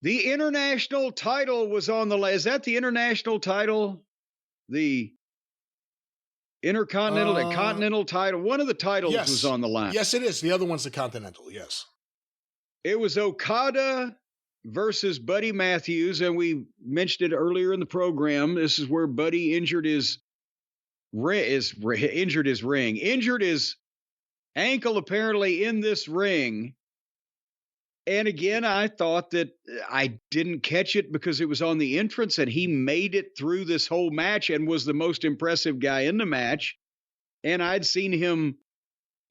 The international title was on the line. Is that the international title? The intercontinental, the continental title? One of the titles was on the line. Yes, it is. The other one's the continental, yes. It was Okada versus Buddy Matthews, and we mentioned it earlier in the program. This is where Buddy injured his ankle apparently in this ring. And again, I thought that I didn't catch it because it was on the entrance, and he made it through this whole match and was the most impressive guy in the match. And I'd seen him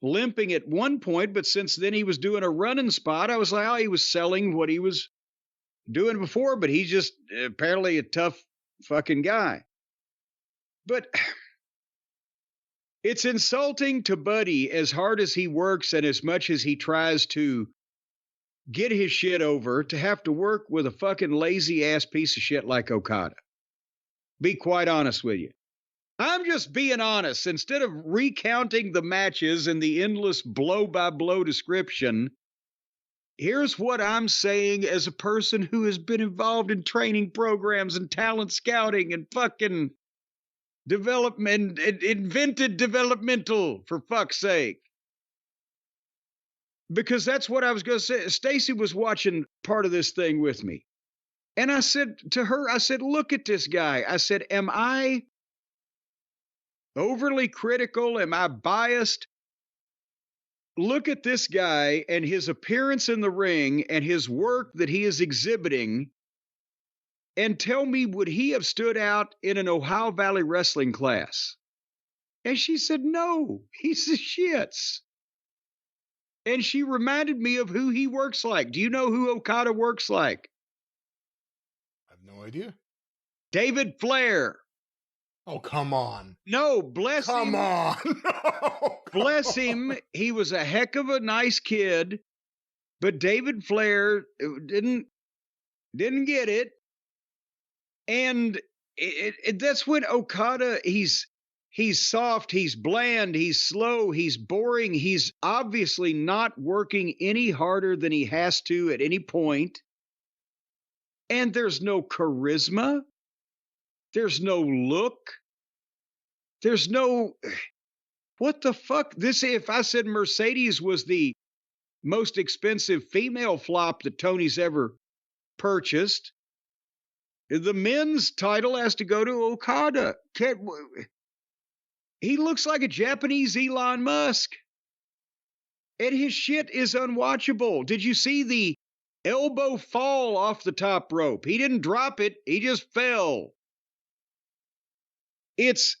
limping at one point, but since then he was doing a running spot. I was like, oh, he was selling what he was doing before, but he's just apparently a tough fucking guy. But it's insulting to Buddy, as hard as he works and as much as he tries to get his shit over, to have to work with a fucking lazy ass piece of shit like Okada. Be quite honest with you. I'm just being honest. Instead of recounting the matches and the endless blow-by-blow description, here's what I'm saying as a person who has been involved in training programs and talent scouting and fucking development, invented developmental, for fuck's sake. Because that's what I was going to say. Stacy was watching part of this thing with me. And I said to her, I said, look at this guy. I said, am I overly critical? Am I biased? Look at this guy and his appearance in the ring and his work that he is exhibiting, and tell me, would he have stood out in an Ohio Valley wrestling class? And she said, no, he's the shits. And she reminded me of who he works like. Do you know who Okada works like? I have no idea. David Flair. Oh, come on. No, bless him. Come on. No, bless him. He was a heck of a nice kid, but David Flair didn't get it. And that's when Okada, he's soft, he's bland, he's slow, he's boring. He's obviously not working any harder than he has to at any point. And there's no charisma. There's no look. There's no, what the fuck? If I said Mercedes was the most expensive female flop that Tony's ever purchased, the men's title has to go to Okada. He looks like a Japanese Elon Musk. And his shit is unwatchable. Did you see the elbow fall off the top rope? He didn't drop it. He just fell. It's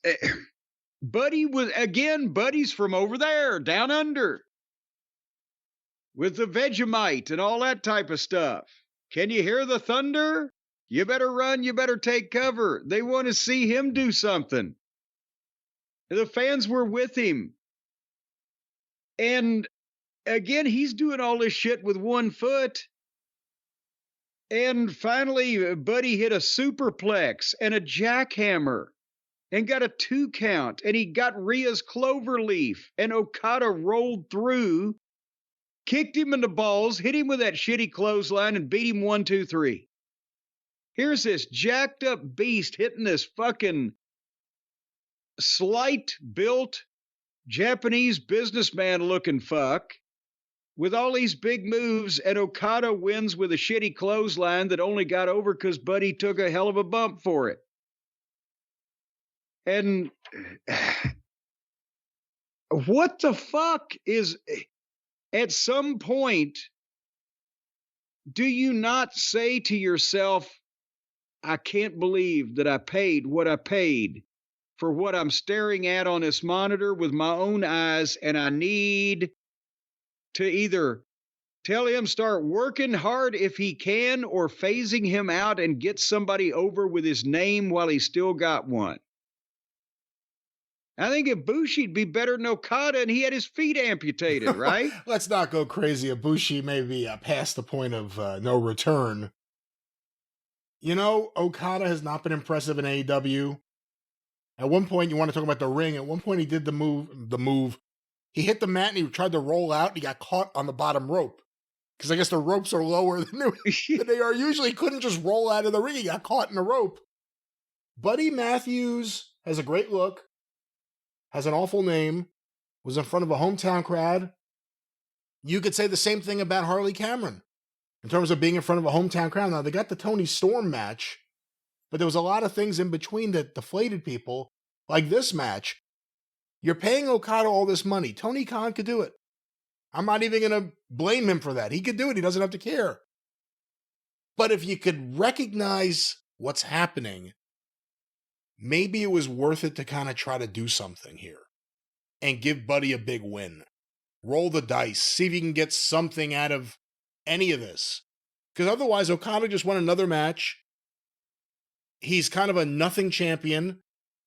Buddy's from over there, down under, with the Vegemite and all that type of stuff. Can you hear the thunder? You better run. You better take cover. They want to see him do something. The fans were with him. And again, he's doing all this shit with one foot. And finally, Buddy hit a superplex and a jackhammer and got a 2 count. And he got Rhea's cloverleaf. And Okada rolled through, kicked him in the balls, hit him with that shitty clothesline, and beat him 1, 2, 3. Here's this jacked up beast hitting this fucking slight built Japanese businessman looking fuck with all these big moves, and Okada wins with a shitty clothesline that only got over because Buddy took a hell of a bump for it. And what the fuck is, at some point, do you not say to yourself, I can't believe that I paid what I paid for what I'm staring at on this monitor with my own eyes, and I need to either tell him start working hard if he can, or phasing him out and get somebody over with his name while he's still got one. I think Ibushi'd be better than Okada, and he had his feet amputated, right? Let's not go crazy. Ibushi may be past the point of no return. You know, Okada has not been impressive in AEW. At one point, you want to talk about the ring. At one point, he did the move. He hit the mat and he tried to roll out. And he got caught on the bottom rope. because I guess the ropes are lower than they are usually. Couldn't just roll out of the ring. He got caught in a rope. Buddy Matthews has a great look, has an awful name, was in front of a hometown crowd. You could say the same thing about Harley Cameron in terms of being in front of a hometown crowd. Now, they got the Tony Storm match, but there was a lot of things in between that deflated people, like this match. You're paying Okada all this money. Tony Khan could do it. I'm not even going to blame him for that. He could do it. He doesn't have to care. But if you could recognize what's happening, maybe it was worth it to kind of try to do something here and give Buddy a big win. Roll the dice. See if you can get something out of any of this. Because otherwise, Okada just won another match. He's kind of a nothing champion.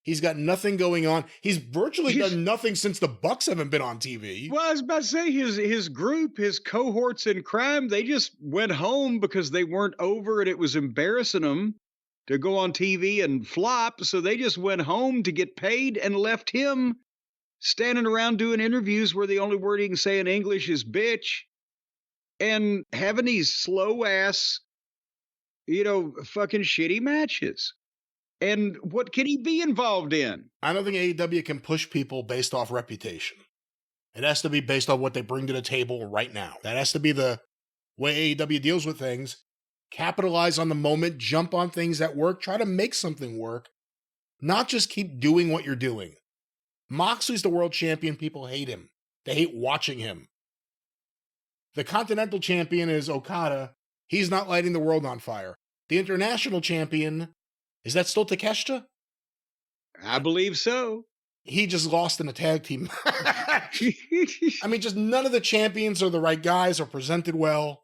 He's got nothing going on. He's virtually done nothing since the Bucks haven't been on TV. Well, I was about to say, his group, his cohorts in crime, they just went home because they weren't over and it was embarrassing them to go on TV and flop. So they just went home to get paid and left him standing around doing interviews where the only word he can say in English is bitch and having these slow ass, fucking shitty matches. And what can he be involved in? I don't think AEW can push people based off reputation. It has to be based on what they bring to the table right now. That has to be the way AEW deals with things. Capitalize on the moment, jump on things that work, try to make something work, not just keep doing what you're doing. Moxley's the world champion. People hate him. They hate watching him. The Continental Champion is Okada. He's not lighting the world on fire. The International Champion, is that still Takeshita? I believe so. He just lost in a tag team match. I mean, just none of the champions are the right guys or presented well.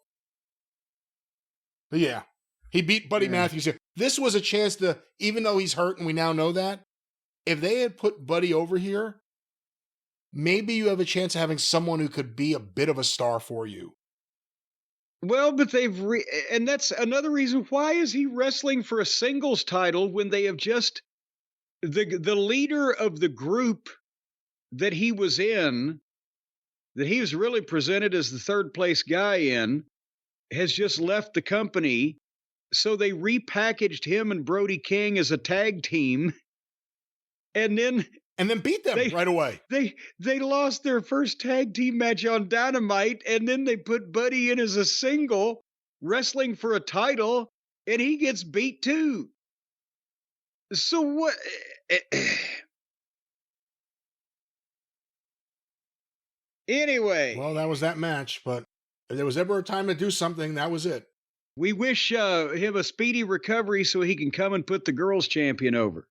But yeah, he beat Buddy Matthews here. This was a chance to, even though he's hurt and we now know that, if they had put Buddy over here, maybe you have a chance of having someone who could be a bit of a star for you. Well, but and that's another reason. Why is he wrestling for a singles title when they have just the leader of the group that he was in, that he was really presented as the third place guy in, has just left the company. So they repackaged him and Brody King as a tag team, and then beat them right away. They lost their first tag team match on Dynamite, and then they put Buddy in as a single, wrestling for a title, and he gets beat too. So what? Anyway. Well, that was that match, but if there was ever a time to do something, that was it. We wish him a speedy recovery so he can come and put the girls' champion over.